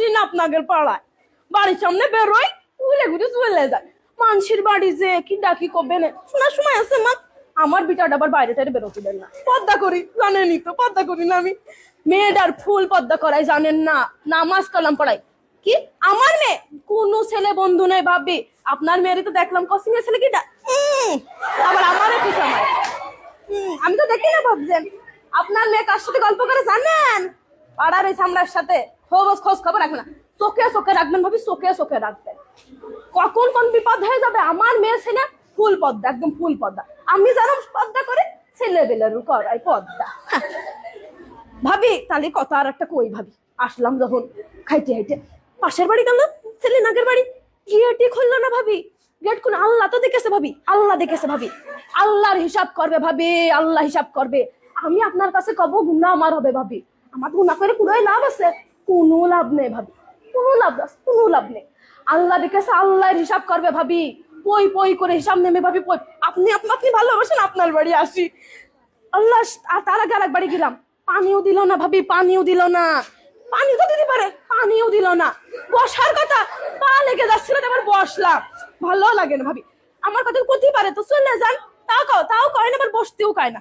আসি না আপনাদের পাড়ায়, বাড়ির সামনে বেরোই উলে ঘুরে চলে যায়। মানুষের বাড়ি যে কি ডাকি কবে না শোনার সময় আছে মা। আমার বিটাটা আবার বাইরে টাইরে বেরোতে দেন না, পর্দা করি জানেনই তো, পর্দা করি না আমি। মেয়েটার ফুল পর্দা করাই জানেন না, নামাজ কালাম পড়াই। কি আমার মেয়ে? কোন ছেলে বন্ধু নেই ভাবি, আপনার মেয়েরই তো দেখলাম কসিং এর ছেলে কিটা, আবার আমার একটু সময়। আমি তো দেখি না ভাবছেন। আপনার মেয়ে কার সাথে গল্প করে জানেন? পাড়ার ওই সামলার সাথে। খোঁজ খবর রাখবেন না, চোখে চোখে রাখবেন ভাবি, চোখে চোখে রাখবেন। কখন কোন বিপদ হয়ে যাবে। আমার মেয়ে ছেলে ফুল পদ্মা, একদম ফুল পদ্মা। আমি জানো পদ্মা করে ছেলে বেলের করাই পদ্মা। ভাবি তাহলে কথা আর একটা কই ভাবি, আসলাম যখন খাইতে খাইতে পাশের বাড়ি গেল, ছেলে নাগের বাড়ি, গেটই খুললো না ভাবি। গেট খুলে আল্লাহ তো দেখেছে ভাবি, আল্লাহ দেখেছে ভাবি। আল্লাহর হিসাব করবে ভাবি, আল্লাহ হিসাব করবে। আমি আপনার কাছে কব গুনাহ আমার হবে ভাবি, আমার গুনাহ করে পুরোই লাভ আছে? কোনো লাভ নেই ভাবি, কোনো লাভ নেই। আল্লাহ দেখেছে, আল্লাহর হিসাব করবে ভাবি। পই পই করে হিসাব নেমে ভাবি পই। আপনি আপনি ভালোবাসেন, আপনার বাড়ি আসি। আল্লাহ, তার আগে আর এক বাড়ি গেলাম, পানিও দিল না ভাবি, পানিও দিল না। পানি তো দিতে পারে, পানিও দিল না। বসার কথা, পা লেগে যাচ্ছিল, এবার বসলাম, ভালো লাগে না ভাবি। আমার কথা করতেই পারে তো চলে যান, তাও কয় না, আবার বসতেও কয় না।